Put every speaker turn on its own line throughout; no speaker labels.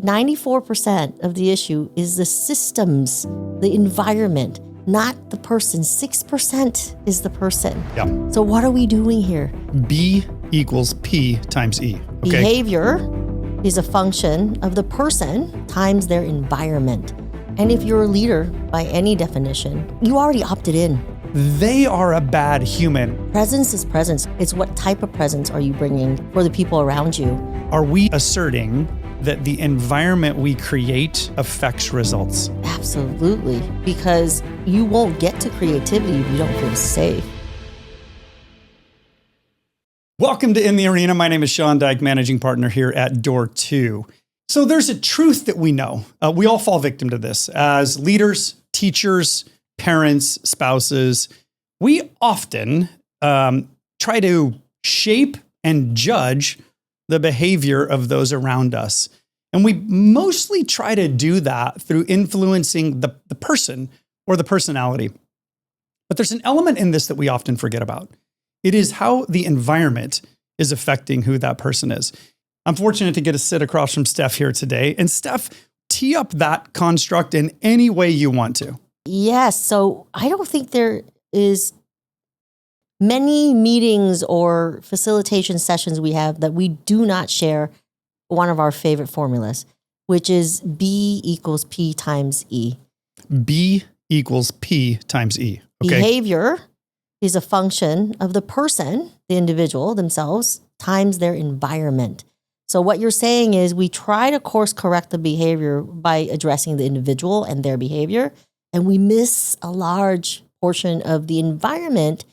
94% of the issue is the systems, the environment, not the person. 6% is the person.
Yeah.
So what are we doing here?
B equals P times E. Okay.
Behavior is a function of the person times their environment. And if you're a leader, by any definition, you already opted in.
They are a bad human.
Presence is presence. It's what type of presence are you bringing for the people around you?
Are we asserting that the environment we create affects results?
Absolutely. Because you won't get to creativity if you don't feel safe.
Welcome to In the Arena. My name is Shaun Dyke, managing partner here at Door 2. So there's a truth that we know. We all fall victim to this. As leaders, teachers, parents, spouses, we often try to shape and judge the behavior of those around us. And we mostly try to do that through influencing the person or the personality. But there's an element in this that we often forget about. It is how the environment is affecting who that person is. I'm fortunate to get to sit across from Steph here today. And Steph, tee up that construct in any way you want to.
Yes. So I don't think there is many meetings or facilitation sessions we have that we do not share one of our favorite formulas, which is B equals P times E.
B equals P times E. Okay.
Behavior is a function of the person, the individual themselves, times their environment. So what you're saying is we try to course correct the behavior by addressing the individual and their behavior, and we miss a large portion of the environment,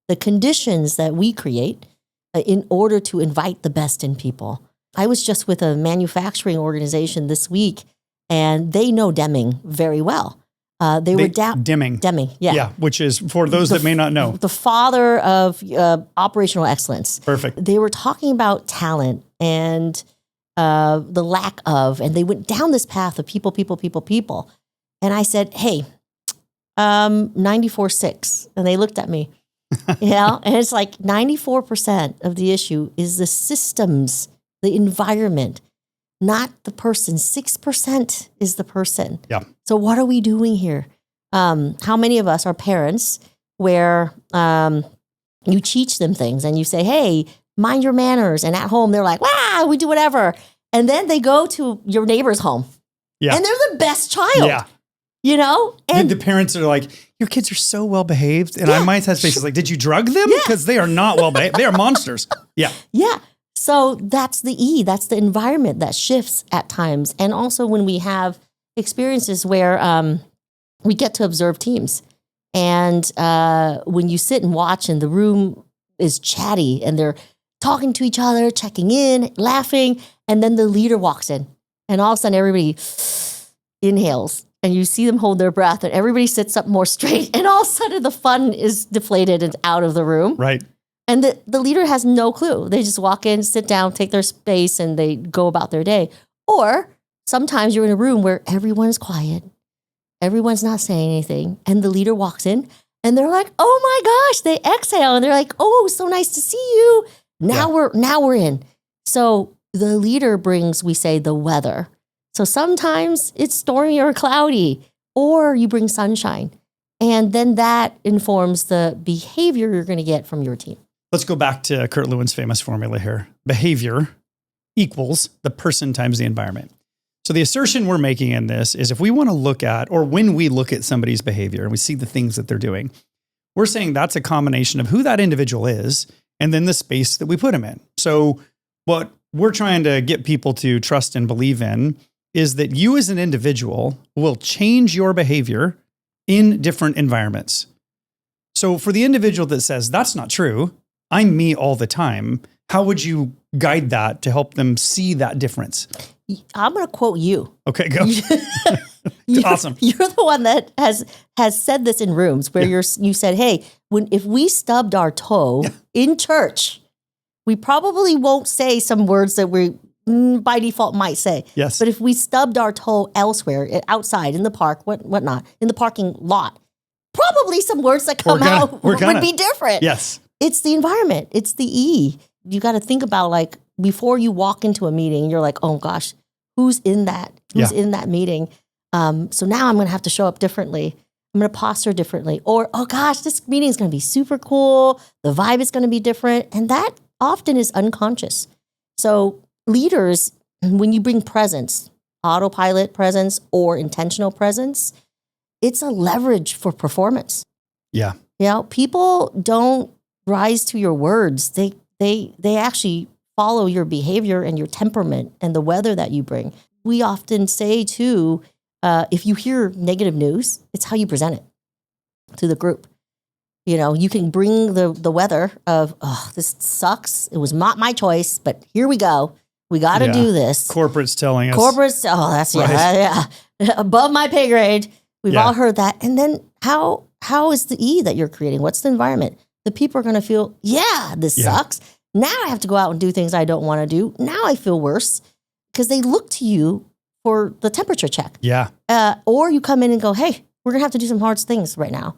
the conditions that we create in order to invite the best in people. I was just with a manufacturing organization this week, and they know Deming very well.
Deming.
Yeah.
Yeah, which is, for those that may not know,
the father of operational excellence.
Perfect.
They were talking about talent and the lack of, and they went down this path of people. And I said, hey, 94.6. And they looked at me, and it's like 94% of the issue is the systems, the environment, not the person. 6% is the person.
Yeah.
So what are we doing here? How many of us are parents where you teach them things and you say, hey, mind your manners. And at home, they're like, wow, we do whatever. And then they go to your neighbor's home.
Yeah.
And they're the best child.
Yeah.
You know?
And the parents are like, your kids are so well behaved. And I might have faces like, did you drug them? Because they are not well behaved. They are monsters. Yeah.
Yeah. So that's the E. That's the environment that shifts at times. And also when we have experiences where we get to observe teams. And when you sit and watch and the room is chatty and they're talking to each other, checking in, laughing, and then the leader walks in. And all of a sudden everybody inhales. And you see them hold their breath and everybody sits up more straight. And all of a sudden the fun is deflated and out of the room.
Right.
And the leader has no clue. They just walk in, sit down, take their space, and they go about their day. Or sometimes you're in a room where everyone's quiet. Everyone's not saying anything. And the leader walks in and they're like, oh my gosh, they exhale. And they're like, oh, so nice to see you. Now we're in. So the leader brings, we say, the weather. So sometimes it's stormy or cloudy, or you bring sunshine. And then that informs the behavior you're going to get from your team.
Let's go back to Kurt Lewin's famous formula here. Behavior equals the person times the environment. So the assertion we're making in this is if we want to look at, or when we look at somebody's behavior and we see the things that they're doing, we're saying that's a combination of who that individual is and then the space that we put them in. So what we're trying to get people to trust and believe in is that you as an individual will change your behavior in different environments. So for the individual that says, that's not true, I'm me all the time, how would you guide that to help them see that difference?
I'm going to quote you.
Okay, go. Awesome.
You're the one that has said this in rooms where you said, hey, if we stubbed our toe in church, we probably won't say some words that we by default might say.
Yes.
But if we stubbed our toe elsewhere, outside, in the park, whatnot, in the parking lot, probably some words that come out would be different.
Yes.
It's the environment. It's the E. You got to think about, like, before you walk into a meeting, you're like, oh gosh, who's in that meeting. So now I'm going to have to show up differently. I'm going to posture differently. Or, oh gosh, this meeting is going to be super cool. The vibe is going to be different. And that often is unconscious. So leaders, when you bring presence, autopilot presence or intentional presence, it's a leverage for performance.
Yeah.
You know, people don't rise to your words. They actually follow your behavior and your temperament and the weather that you bring. We often say too, if you hear negative news, it's how you present it to the group. You know, you can bring the weather of, oh, this sucks. It was not my choice, but here we go. We got to do this.
Corporate's telling us.
That's
right.
Above my pay grade. We've
Yeah.
all heard that. And then how is the E that you're creating? What's the environment? The people are going to feel, this sucks. Now I have to go out and do things I don't want to do. Now I feel worse because they look to you for the temperature check.
Yeah.
Or you come in and go, hey, we're going to have to do some hard things right now.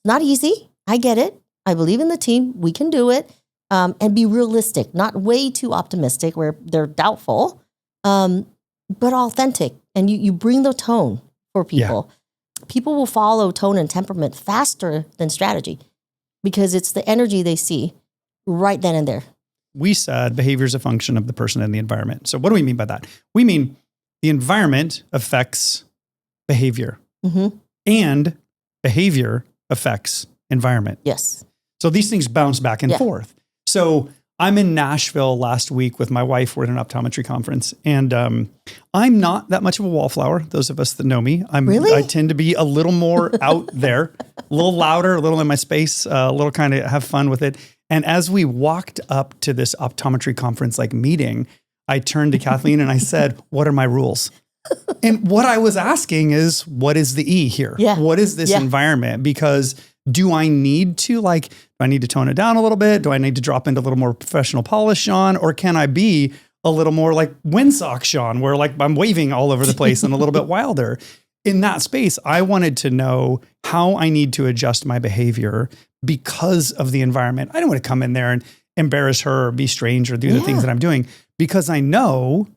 Not easy. I get it. I believe in the team. We can do it. And be realistic, not way too optimistic where they're doubtful, but authentic. And you bring the tone for people. Yeah. People will follow tone and temperament faster than strategy because it's the energy they see right then and there.
We said behavior is a function of the person and the environment. So what do we mean by that? We mean the environment affects behavior and behavior affects environment.
Yes.
So these things bounce back and forth. So I'm in Nashville last week with my wife. We're at an optometry conference, and I'm not that much of a wallflower. Those of us that know me, I tend to be a little more out there, a little louder, a little in my space, a little kind of have fun with it. And as we walked up to this optometry conference meeting, I turned to Kathleen and I said, "What are my rules?" And what I was asking is, what is the E here?
Yeah.
What is this environment? Because do I need to tone it down a little bit? Do I need to drop into a little more professional polish, Shaun? Or can I be a little more like windsock Shaun, where I'm waving all over the place and a little bit wilder? In that space, I wanted to know how I need to adjust my behavior because of the environment. I don't want to come in there and embarrass her or be strange or do the things that I'm doing, because I know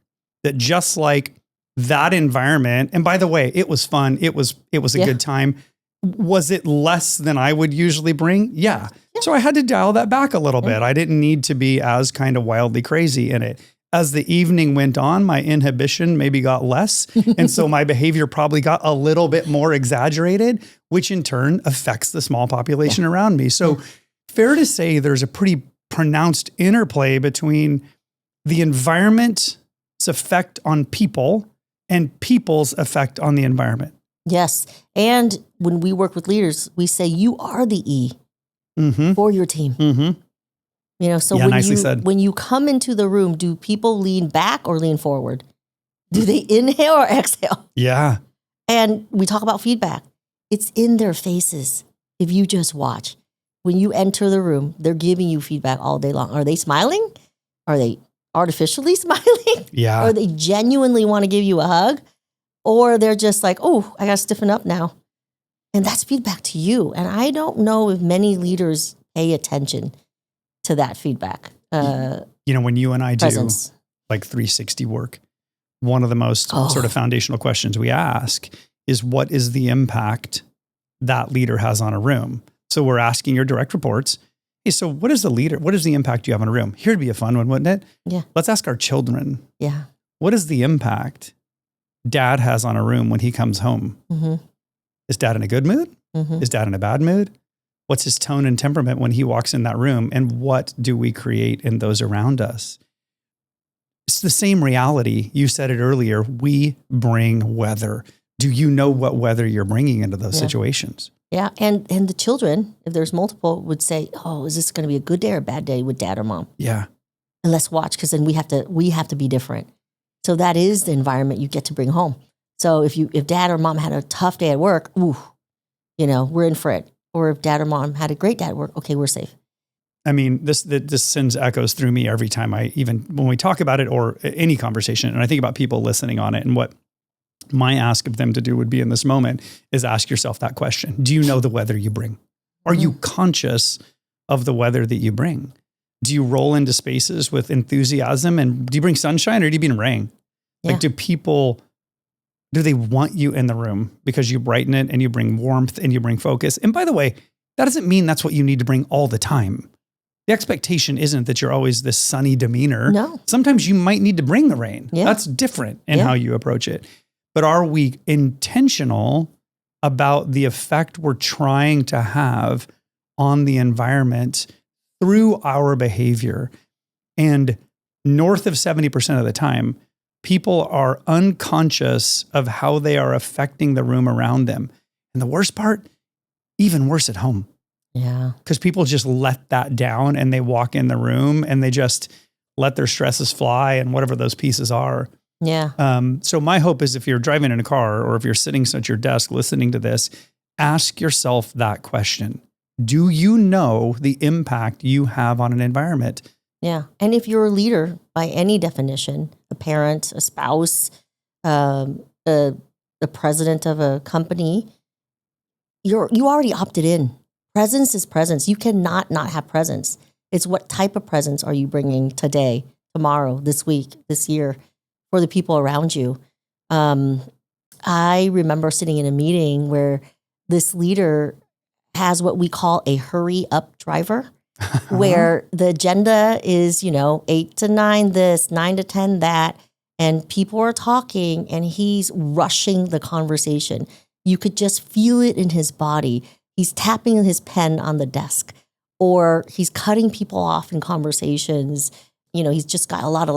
that just like that environment, and by the way, it was fun. It was a good time. Was it less than I would usually bring? Yeah. So I had to dial that back a little bit. I didn't need to be as kind of wildly crazy in it. As the evening went on, my inhibition maybe got less. And so my behavior probably got a little bit more exaggerated, which in turn affects the small population around me. So fair to say there's a pretty pronounced interplay between the environment's effect on people and people's effect on the environment.
Yes. And when we work with leaders, we say you are the E for your team. You know, so when you come into the room, do people lean back or lean forward? Do they inhale or exhale?
Yeah.
And we talk about feedback. It's in their faces. If you just watch, when you enter the room, they're giving you feedback all day long. Are they smiling? Are they artificially smiling?
Yeah.
Or they genuinely want to give you a hug? Or they're just like, oh, I got to stiffen up now. And that's feedback to you. And I don't know if many leaders pay attention to that feedback.
When you and I presence. Do 360 work, one of the most sort of foundational questions we ask is, what is the impact that leader has on a room? So we're asking your direct reports, hey, so what is the impact you have on a room? Here'd be a fun one, wouldn't it?
Yeah.
Let's ask our children.
Yeah.
What is the impact dad has on a room when he comes home? Is dad in a good mood? Is dad in a bad mood? What's his tone and temperament when he walks in that room? And what do we create in those around us? It's the same reality. You said it earlier. We bring weather. Do you know what weather you're bringing into those situations?
Yeah. And the children, if there's multiple, would say, oh, is this going to be a good day or a bad day with dad or mom?
Yeah.
And let's watch, because then we have to be different. So that is the environment you get to bring home. So if dad or mom had a tough day at work, we're in for it. Or if dad or mom had a great day at work, okay, we're safe.
I mean, this sends echoes through me every time when we talk about it or any conversation, and I think about people listening on it, and what my ask of them to do would be in this moment is ask yourself that question. Do you know the weather you bring? Are you conscious of the weather that you bring? Do you roll into spaces with enthusiasm, and do you bring sunshine or do you bring rain?
Yeah.
Like, do they want you in the room because you brighten it and you bring warmth and you bring focus? And by the way, that doesn't mean that's what you need to bring all the time. The expectation isn't that you're always this sunny demeanor.
No.
Sometimes you might need to bring the rain.
Yeah.
That's different in
Yeah.
how you approach it. But are we intentional about the effect we're trying to have on the environment through our behavior? And north of 70% of the time, people are unconscious of how they are affecting the room around them. And the worst part, even worse at home.
Yeah.
Because people just let that down and they walk in the room and they just let their stresses fly and whatever those pieces are.
Yeah.
So my hope is if you're driving in a car or if you're sitting at your desk listening to this, ask yourself that question. Do you know the impact you have on an environment?
Yeah. And if you're a leader by any definition, a parent, a spouse, the president of a company, you already opted in. Presence is presence. You cannot not have presence. It's what type of presence are you bringing today, tomorrow, this week, this year for the people around you. I remember sitting in a meeting where this leader has what we call a hurry up driver. Where the agenda is, 8 to 9 this, 9 to 10 that, and people are talking and he's rushing the conversation. You could just feel it in his body. He's tapping his pen on the desk or he's cutting people off in conversations. He's just got a lot of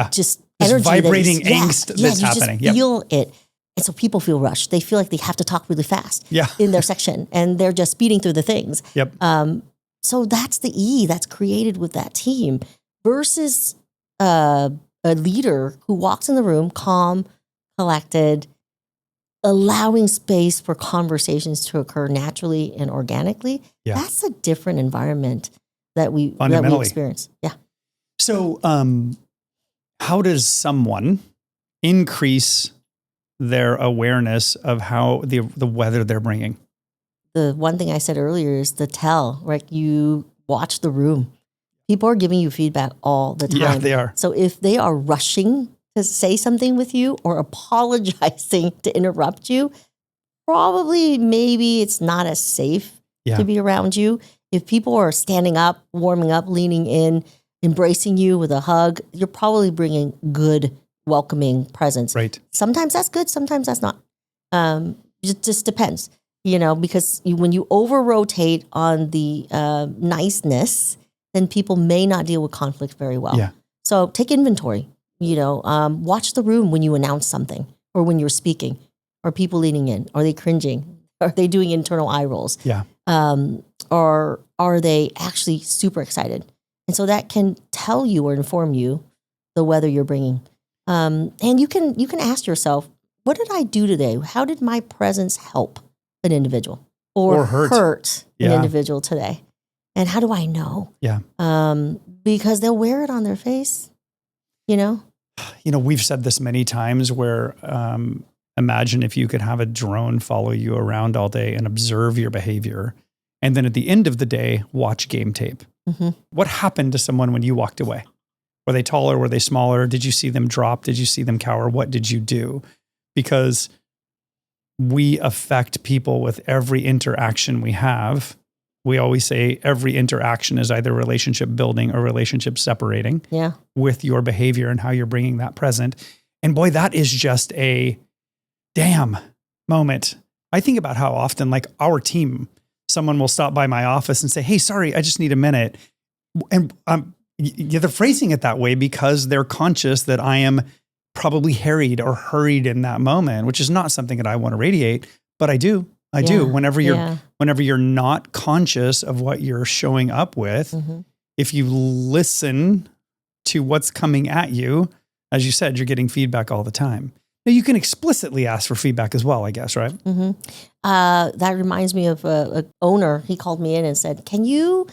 just
this
energy.
vibrating angst that's happening.
You just feel it. And so people feel rushed. They feel like they have to talk really fast in their section and they're just speeding through the things.
Yep.
So that's the E that's created with that team versus a leader who walks in the room, calm, collected, allowing space for conversations to occur naturally and organically.
Yeah.
That's a different environment that we experience. Yeah.
So how does someone increase their awareness of how the weather they're bringing?
The one thing I said earlier is the tell, right? You watch the room. People are giving you feedback all the time.
Yeah, they are.
So if they are rushing to say something with you or apologizing to interrupt you, maybe it's not as safe to be around you. If people are standing up, warming up, leaning in, embracing you with a hug, you're probably bringing good, welcoming presence.
Right.
Sometimes that's good. Sometimes that's not. It just depends. Because when you over-rotate on the niceness, then people may not deal with conflict very well.
Yeah.
So take inventory. Watch the room when you announce something or when you're speaking. Are people leaning in? Are they cringing? Are they doing internal eye rolls?
Yeah.
Or are they actually super excited? And so that can tell you or inform you the weather you're bringing. And you can ask yourself, what did I do today? How did my presence help an individual or hurt an individual today? And how do I know?
Yeah.
Because they'll wear it on their face,
We've said this many times where imagine if you could have a drone follow you around all day and observe your behavior. And then at the end of the day, watch game tape.
Mm-hmm.
What happened to someone when you walked away? Were they taller? Were they smaller? Did you see them drop? Did you see them cower? What did you do? Because we affect people with every interaction we have. We always say every interaction is either relationship building or relationship separating with your behavior and how you're bringing that present. And boy, that is just a damn moment. I think about how often, like our team, someone will stop by my office and say, hey, sorry, I just need a minute. And they're phrasing it that way because they're conscious that I am probably harried or hurried in that moment, which is not something that I want to radiate, but I do. I do. Whenever you're not conscious of what you're showing up with, if you listen to what's coming at you, as you said, you're getting feedback all the time. Now you can explicitly ask for feedback as well, I guess, right?
Mm-hmm. That reminds me of an owner. He called me in and said, can you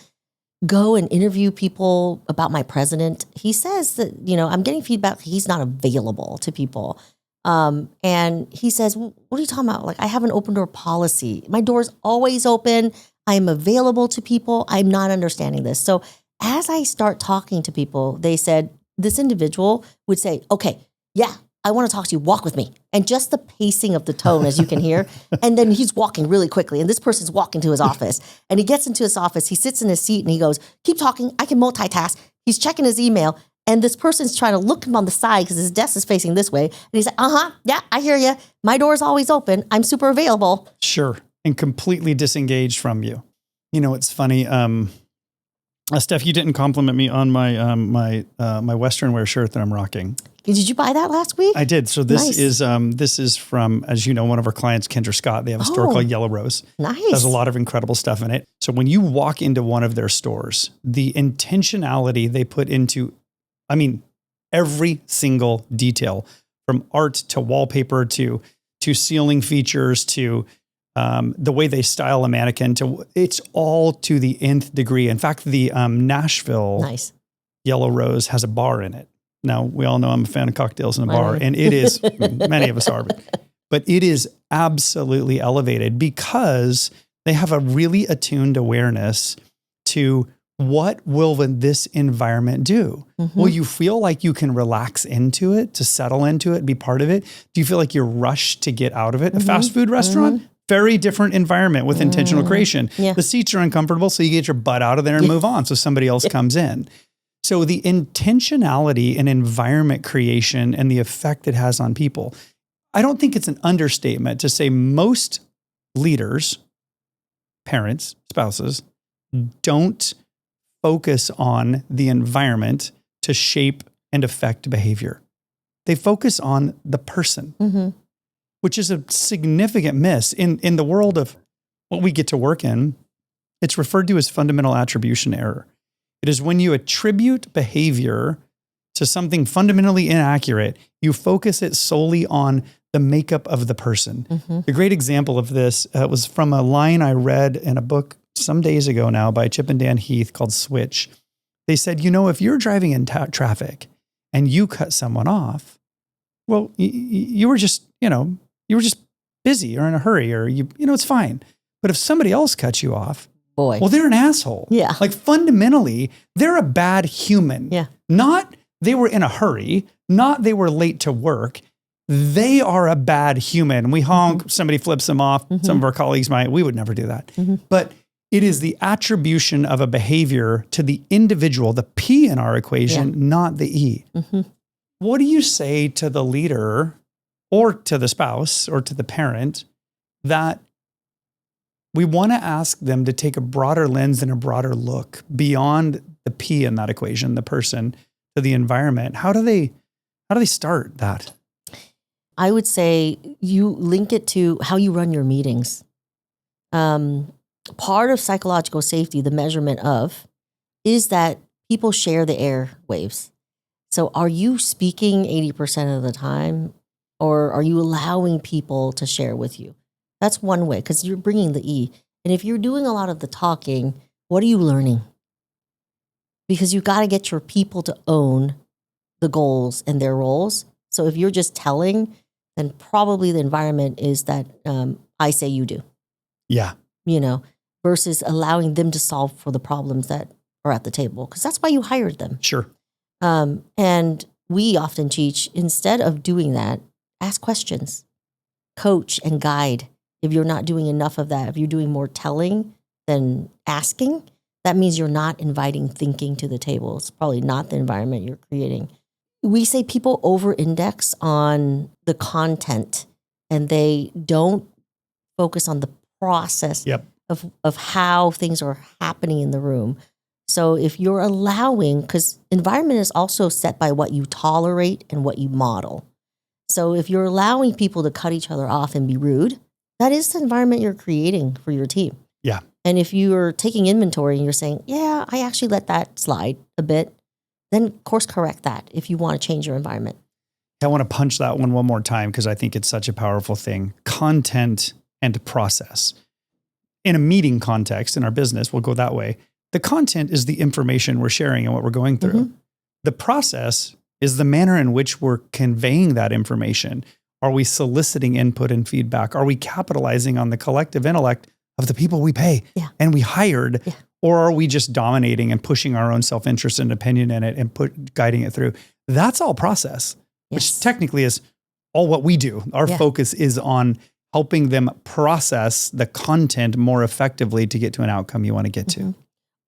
go and interview people about my president? He says that, I'm getting feedback. He's not available to people. And he says, well, what are you talking about? Like, I have an open door policy. My door's always open. I am available to people. I'm not understanding this. So as I start talking to people, they said, this individual would say, okay, yeah, I want to talk to you. Walk with me. And just the pacing of the tone, as you can hear. And then he's walking really quickly. And this person's walking to his office. And he gets into his office. He sits in his seat and he goes, keep talking. I can multitask. He's checking his email. And this person's trying to look him on the side because his desk is facing this way. And he's like, yeah, I hear you. My door's always open. I'm super available.
Sure. And completely disengaged from you. You know, it's funny. Steph, you didn't compliment me on my my Western wear shirt that I'm rocking.
Did you buy that last week?
I did. So this
Nice.
this is from, as you know, one of our clients, Kendra Scott. They have a store called Yellow Rose.
Nice.
There's a lot of incredible stuff in it. So when you walk into one of their stores, the intentionality they put into, I mean, every single detail, from art to wallpaper to ceiling features to the way they style a mannequin, to it's all to the nth degree. In fact, the Nashville
Nice.
Yellow Rose has a bar in it. Now, we all know I'm a fan of cocktails in a bar, and it is, many of us are, but it is absolutely elevated because they have a really attuned awareness to what will this environment do?
Mhm.
Will you feel like you can relax into it, to settle into it, be part of it? Do you feel like you're rushed to get out of it? A fast food restaurant, very different environment with intentional creation.
Yeah.
The seats are uncomfortable, so you get your butt out of there and move on so somebody else comes in. So the intentionality and environment creation and the effect it has on people, I don't think it's an understatement to say most leaders, parents, spouses, don't focus on the environment to shape and affect behavior. They focus on the person, which is a significant miss. In the world of what we get to work in, it's referred to as fundamental attribution error. It is when you attribute behavior to something fundamentally inaccurate, you focus it solely on the makeup of the person. A great example of this was from a line I read in a book some days ago now by Chip and Dan Heath called Switch. They said, you know, if you're driving in traffic and you cut someone off, well, you were just, you were just busy or in a hurry, or it's fine. But if somebody else cuts you off,
Boy.
well, they're an asshole.
Yeah.
Like fundamentally, they're a bad human.
Yeah.
Not they were in a hurry, not they were late to work. They are a bad human. We honk, somebody flips them off. Some of our colleagues might. We would never do that. But it is the attribution of a behavior to the individual, the P in our equation, not the E. What do you say to the leader or to the spouse or to the parent that we want to ask them to take a broader lens and a broader look beyond the P in that equation, the person, to the environment? How do they start that?
I would say you link it to how you run your meetings. Part of psychological safety, the measurement of, is that people share the air waves. So are you speaking 80% of the time, or are you allowing people to share with you? That's one way, because you're bringing the E. And if you're doing a lot of the talking, what are you learning? Because you got to get your people to own the goals and their roles. So if you're just telling, then probably the environment is that I say you do.
Yeah.
Versus allowing them to solve for the problems that are at the table. Because that's why you hired them.
Sure.
And we often teach, instead of doing that, ask questions, coach and guide. If you're not doing enough of that, if you're doing more telling than asking, that means you're not inviting thinking to the table. It's probably not the environment you're creating. We say people over-index on the content and they don't focus on the process of how things are happening in the room. So if you're allowing, because environment is also set by what you tolerate and what you model. So if you're allowing people to cut each other off and be rude, that is the environment you're creating for your team.
Yeah.
And if you're taking inventory and you're saying, yeah, I actually let that slide a bit, then course correct that if you want to change your environment.
I want to punch that one more time because I think it's such a powerful thing. Content and process. In a meeting context in our business, we'll go that way. The content is the information we're sharing and what we're going through. The process is the manner in which we're conveying that information. Are we soliciting input and feedback? Are we capitalizing on the collective intellect of the people we pay and we hired? Or are we just dominating and pushing our own self-interest and opinion in it and guiding it through? That's all process. which technically is all what we do. Our focus is on helping them process the content more effectively to get to an outcome you want to get to.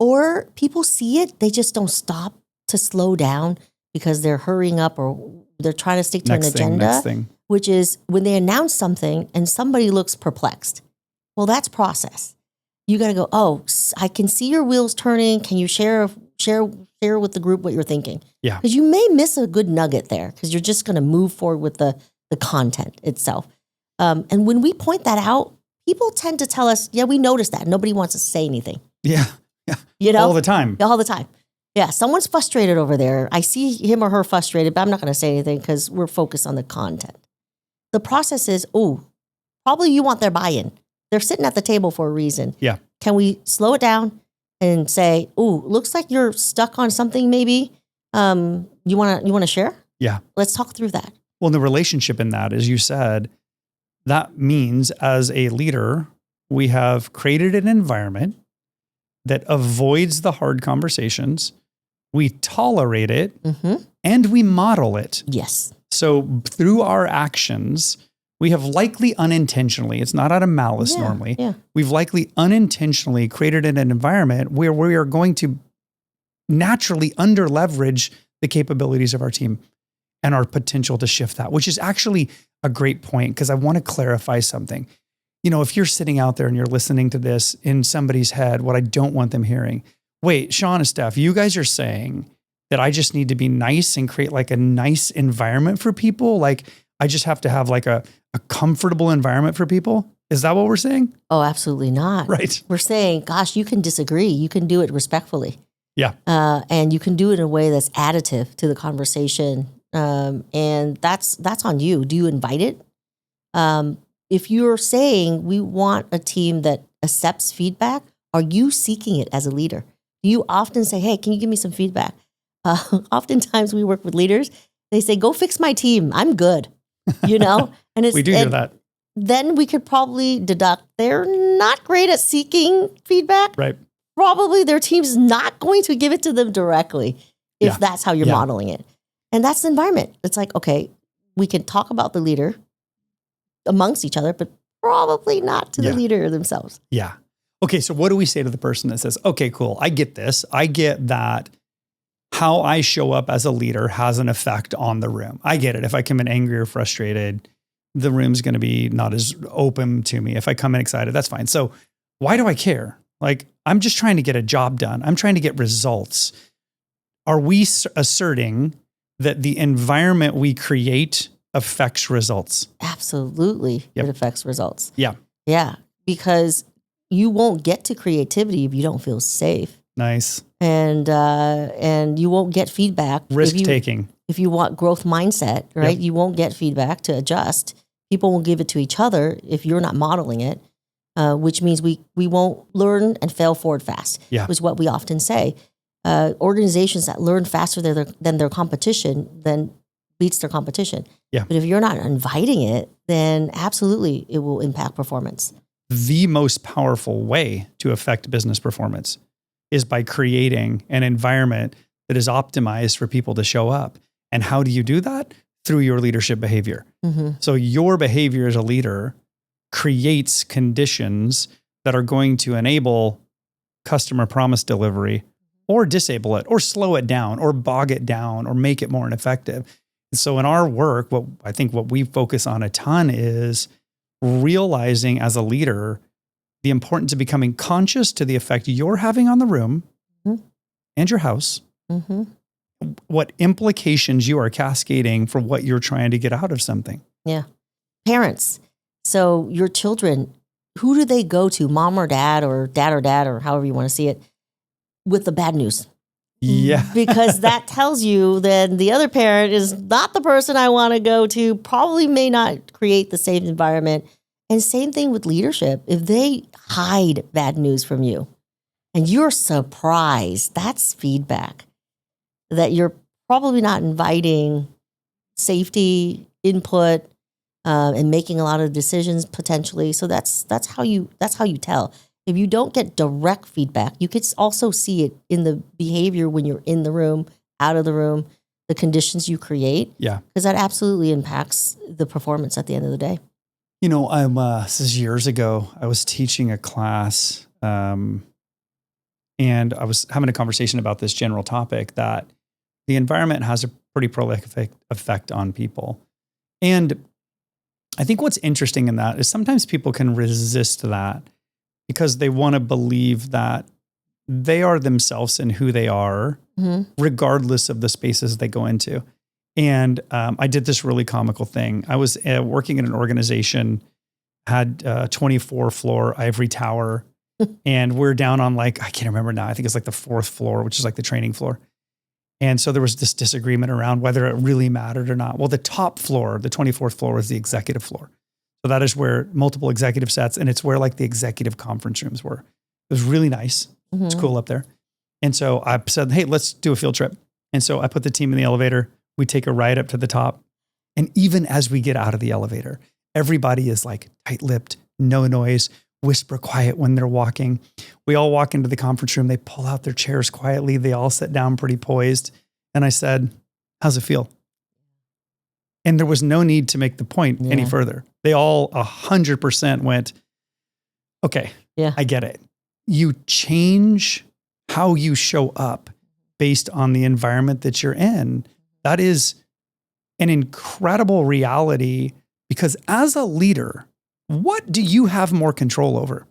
Or people see it, they just don't stop to slow down because they're hurrying up or they're trying to stick to an agenda, which is when they announce something and somebody looks perplexed. Well, that's process. You got to go, oh, I can see your wheels turning. Can you share with the group what you're thinking?
Yeah.
Because you may miss a good nugget there because you're just going to move forward with the content itself. And when we point that out, people tend to tell us, yeah, we noticed that. Nobody wants to say anything.
Yeah.
All
the time.
All the time. Yeah. Someone's frustrated over there. I see him or her frustrated, but I'm not going to say anything because we're focused on the content. The process is, probably you want their buy-in. They're sitting at the table for a reason.
Yeah.
Can we slow it down and say, looks like you're stuck on something maybe. You want to share?
Yeah.
Let's talk through that.
Well, the relationship in that, as you said, that means as a leader, we have created an environment that avoids the hard conversations. We tolerate it and we model it.
Yes.
So through our actions, we have likely unintentionally, it's not out of malice normally, we've likely unintentionally created an environment where we are going to naturally under-leverage the capabilities of our team and our potential to shift that, which is actually a great point because I want to clarify something. You know, if you're sitting out there and you're listening to this in somebody's head, what I don't want them hearing, wait, Shaun and Steph, you guys are saying that I just need to be nice and create like a nice environment for people? Like I just have to have like a comfortable environment for people? Is that what we're saying?
Oh, absolutely not.
Right.
We're saying, gosh, you can disagree. You can do it respectfully.
Yeah.
And you can do it in a way that's additive to the conversation. And that's on you. Do you invite it? If you're saying we want a team that accepts feedback, are you seeking it as a leader? Do you often say, hey, can you give me some feedback? Oftentimes we work with leaders. They say, go fix my team. I'm good. And
we do that.
Then we could probably deduct they're not great at seeking feedback.
Right.
Probably their team's not going to give it to them directly if that's how you're modeling it. And that's the environment. It's like, okay, we can talk about the leader amongst each other, but probably not to the leader themselves.
Yeah. Okay, so what do we say to the person that says, okay, cool, I get this. I get that how I show up as a leader has an effect on the room. I get it. If I come in angry or frustrated, the room's going to be not as open to me. If I come in excited, that's fine. So why do I care? Like, I'm just trying to get a job done. I'm trying to get results. Are we asserting that the environment we create affects results?
Absolutely. It affects results.
Yeah.
Yeah. Because you won't get to creativity if you don't feel safe.
Nice.
And you won't get feedback.
Risk taking.
If you want growth mindset, right? You won't get feedback to adjust. People won't give it to each other if you're not modeling it, which means we won't learn and fail forward fast, which is what we often say. Organizations that learn faster than their competition then beats their competition. Yeah. But if you're not inviting it, then absolutely it will impact performance.
The most powerful way to affect business performance is by creating an environment that is optimized for people to show up. And how do you do that? Through your leadership behavior. Mm-hmm. So your behavior as a leader creates conditions that are going to enable customer promise delivery or disable it or slow it down or bog it down or make it more ineffective. And so in our work, what we focus on a ton is realizing as a leader the importance of becoming conscious to the effect you're having on the room and your house, what implications you are cascading for what you're trying to get out of something.
Yeah. Parents. So your children, who do they go to, mom or dad or dad or however you want to see it, with the bad news?
Yeah.
Because that tells you then the other parent is not the person I want to go to, probably may not create the same environment. And same thing with leadership. If they hide bad news from you and you're surprised, that's feedback that you're probably not inviting safety, input, and making a lot of decisions potentially. So that's how you tell. If you don't get direct feedback, you could also see it in the behavior when you're in the room, out of the room. the conditions you create.
Yeah.
Because that absolutely impacts the performance at the end of the day.
You know, this is years ago. I was teaching a class, and I was having a conversation about this general topic that the environment has a pretty prolific effect on people. And I think what's interesting in that is sometimes people can resist that because they want to believe that they are themselves and who they are, regardless of the spaces they go into. And I did this really comical thing. I was working in an organization, had a 24-floor ivory tower, and we're down on I can't remember now. I think it's the 4th floor, which is the training floor. And so there was this disagreement around whether it really mattered or not. Well, the top floor, the 24th floor, was the executive floor. So that is where multiple executive sets, and it's where the executive conference rooms were. It was really nice. It's cool up there. And so I said, hey, let's do a field trip. And so I put the team in the elevator. We take a ride up to the top. And even as we get out of the elevator, everybody is tight-lipped, no noise, whisper quiet when they're walking. We all walk into the conference room. They pull out their chairs quietly. They all sit down pretty poised. And I said, how's it feel? And there was no need to make the point any further. They all 100% went, okay, I get it. You change how you show up based on the environment that you're in. That is an incredible reality because as a leader, what do you have more control over?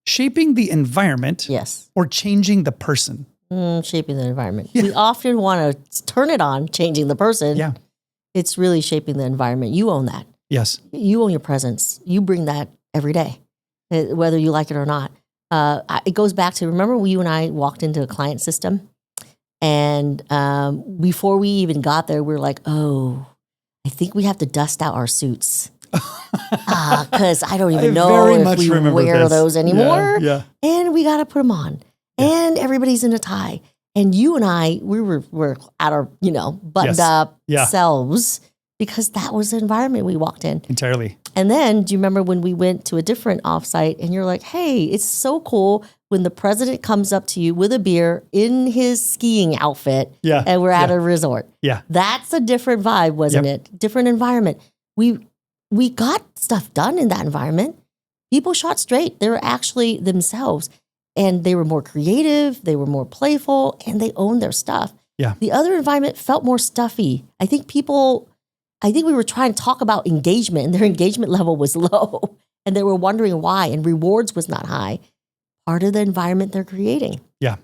Shaping the environment or changing the person?
Shaping the environment. Yeah. We often want to turn it on, changing the person.
Yeah.
It's really shaping the environment. You own that.
Yes.
You own your presence. You bring that every day, whether you like it or not. It goes back to, remember you and I walked into a client system and before we even got there, we were like, oh, I think we have to dust out our suits. Because I don't even know if we wear those anymore.
Yeah.
And we got to put them on. Yeah. And everybody's in a tie. And you and I, we're at our, buttoned up selves because that was the environment we walked in.
Entirely.
And then do you remember when we went to a different offsite and you're like, hey, it's so cool when the president comes up to you with a beer in his skiing outfit and we're at a resort.
Yeah.
That's a different vibe, wasn't it? Different environment. We got stuff done in that environment. People shot straight. They were actually themselves. And they were more creative, they were more playful, and they owned their stuff.
Yeah.
The other environment felt more stuffy. I think we were trying to talk about engagement, and their engagement level was low. And they were wondering why, and rewards was not high. Part of the environment they're creating.
Yeah.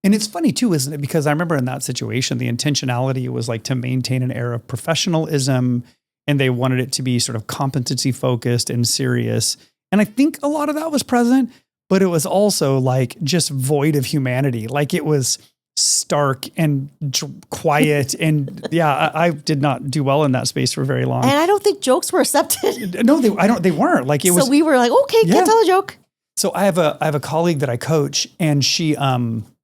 And it's funny too, isn't it? Because I remember in that situation, the intentionality was to maintain an air of professionalism, and they wanted it to be sort of competency focused and serious. And I think a lot of that was present. But it was also just void of humanity. It was stark and quiet. And I did not do well in that space for very long.
And I don't think jokes were accepted.
No, they weren't.
So we were okay, can't tell a joke.
So I have a colleague that I coach, and she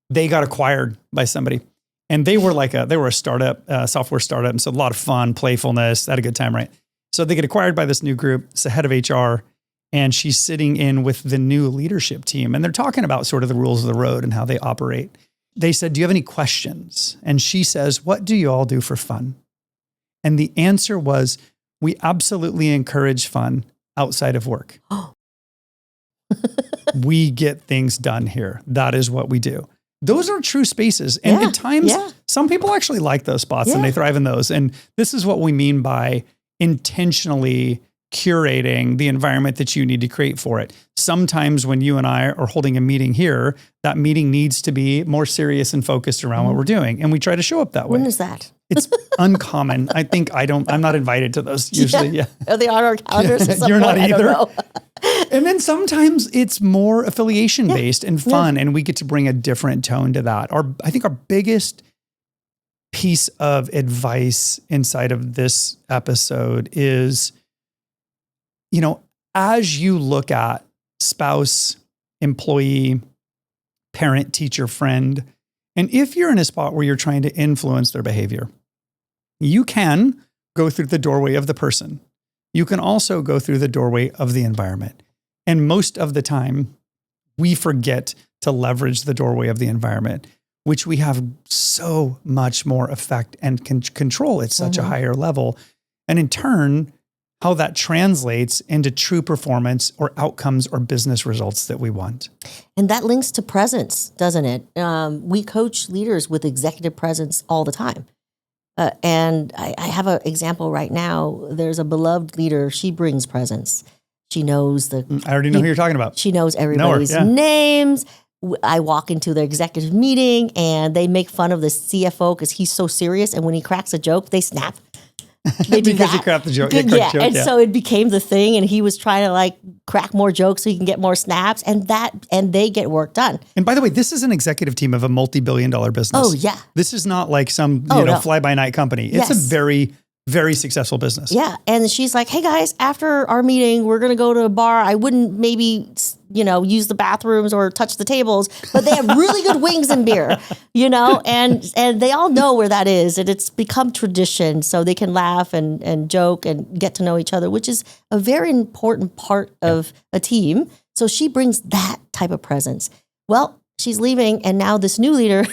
they got acquired by somebody, and they were a startup, software startup, and so a lot of fun, playfulness, had a good time, right? So they get acquired by this new group. It's the head of HR. And she's sitting in with the new leadership team, and they're talking about sort of the rules of the road and how they operate. They said, do you have any questions? And she says, what do you all do for fun? And the answer was, we absolutely encourage fun outside of work. We get things done here. That is what we do. Those are true spaces. And at times, some people actually like those spots and they thrive in those. And this is what we mean by intentionally curating the environment that you need to create for it. Sometimes when you and I are holding a meeting here, that meeting needs to be more serious and focused around what we're doing. And we try to show up that way.
When is that?
It's uncommon. I think I'm not invited to those usually. Yeah.
Are they on our calendars?
You're not either. And then sometimes it's more affiliation based and fun. And we get to bring a different tone to that. I think our biggest piece of advice inside of this episode is, as you look at spouse, employee, parent, teacher, friend, and if you're in a spot where you're trying to influence their behavior, you can go through the doorway of the person. You can also go through the doorway of the environment. And most of the time, we forget to leverage the doorway of the environment. which we have so much more effect and can control at such a higher level. And in turn, how that translates into true performance or outcomes or business results that we want.
And that links to presence, doesn't it? We coach leaders with executive presence all the time. And I have an example right now. There's a beloved leader. She brings presence. She knows
I already know who you're talking about.
She knows everybody's names. I walk into their executive meeting and they make fun of the CFO because he's so serious. And when he cracks a joke, they snap. They do
because
that.
you cracked the joke.
So it became the thing, and he was trying to like crack more jokes so he can get more snaps, and they get work done.
And by the way, this is an executive team of a multi-billion-dollar business.
Oh yeah,
this is not like some fly-by-night company. It's a very, very successful business.
Yeah, and she's like, "Hey guys, after our meeting, we're gonna go to a bar. I wouldn't maybe use the bathrooms or touch the tables, but they have really good wings and beer, and they all know where that is, and it's become tradition, so they can laugh and joke and get to know each other, which is a very important part of a team. So she brings that type of presence. Well, she's leaving, and now this new leader,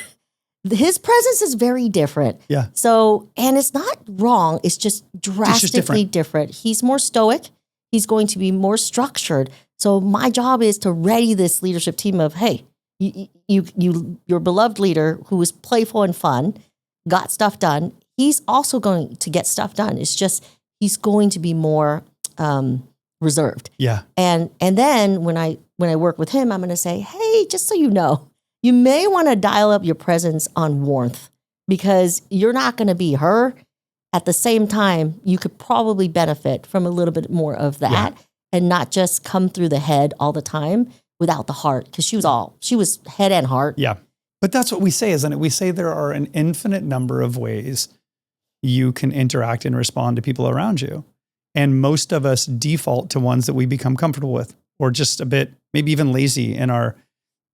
his presence is very different.
Yeah.
So, and it's not wrong. It's just drastically different. He's more stoic. He's going to be more structured. So my job is to ready this leadership team of, hey, your beloved leader who is playful and fun, got stuff done. He's also going to get stuff done. It's just, he's going to be more reserved.
Yeah.
And then when I work with him, I'm going to say, hey, just so you know, you may want to dial up your presence on warmth because you're not going to be her. At the same time, you could probably benefit from a little bit more of that and not just come through the head all the time without the heart, because she was head and heart.
Yeah. But that's what we say, isn't it? We say there are an infinite number of ways you can interact and respond to people around you. And most of us default to ones that we become comfortable with, or just a bit, maybe even lazy in our,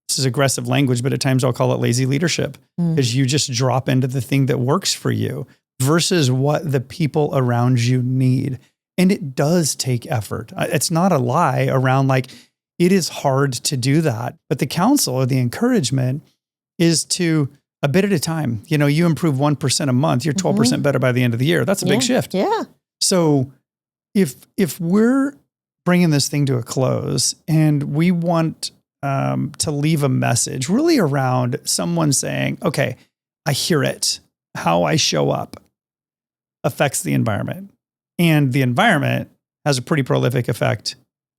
this is aggressive language, but at times I'll call it lazy leadership, because you just drop into the thing that works for you versus what the people around you need. And it does take effort. It's not a lie around like, it is hard to do that. But the counsel or the encouragement is to a bit at a time. You improve 1% a month, you're 12% better by the end of the year. That's a big shift.
Yeah.
So if we're bringing this thing to a close and we want to leave a message really around someone saying, okay, I hear it. How I show up affects the environment. And the environment has a pretty prolific effect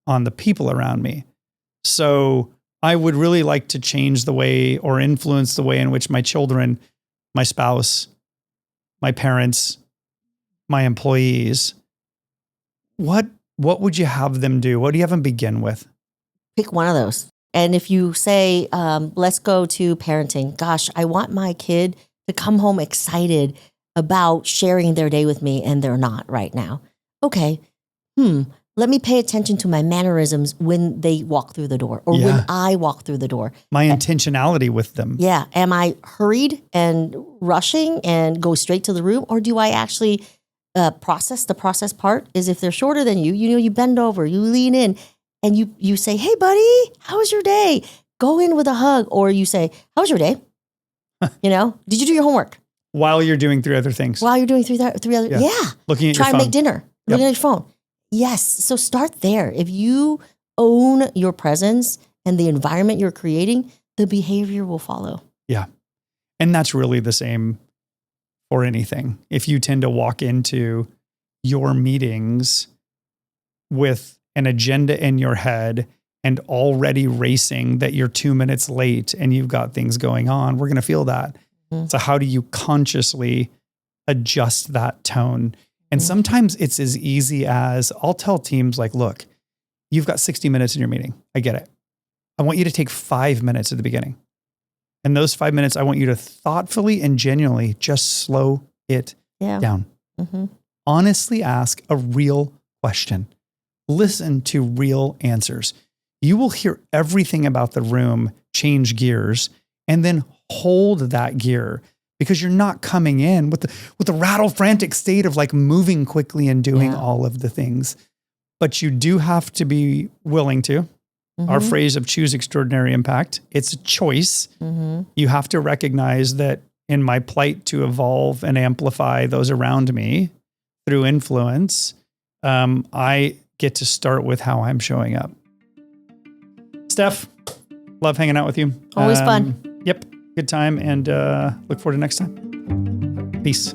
on the people around me. So I would really like to change the way or influence the way in which my children, my spouse, my parents, my employees, what would you have them do? What do you have them begin with?
Pick one of those. And if you say, let's go to parenting, gosh, I want my kid to come home excited about sharing their day with me, and they're not right now. Okay. Let me pay attention to my mannerisms when they walk through the door or when I walk through the door.
My intentionality with them.
Yeah. Am I hurried and rushing and go straight to the room? Or do I actually process? The process part is if they're shorter than you, you bend over, you lean in and you say, hey buddy, how was your day? Go in with a hug. Or you say, how was your day? Did you do your homework?
While you're doing three other things.
While you're doing three other. Yeah.
Looking at
Try
your phone.
and make dinner. Looking at your phone. Yes. So start there. If you own your presence and the environment you're creating, the behavior will follow.
Yeah. And that's really the same for anything. If you tend to walk into your meetings with an agenda in your head and already racing that you're 2 minutes late and you've got things going on, we're going to feel that. So how do you consciously adjust that tone? And sometimes it's as easy as I'll tell teams like, look, you've got 60 minutes in your meeting. I get it. I want you to take 5 minutes at the beginning. And those 5 minutes, I want you to thoughtfully and genuinely just slow it down. Honestly ask a real question. Listen to real answers. You will hear everything about the room change gears and then hold that gear, because you're not coming in with the rattle frantic state of like moving quickly and doing all of the things. But you do have to be willing to our phrase of choose extraordinary impact. It's a choice. You have to recognize that in my plight to evolve and amplify those around me through influence, I get to start with how I'm showing up. Steph, love hanging out with you.
Always fun.
Yep. Good time, and look forward to next time. Peace.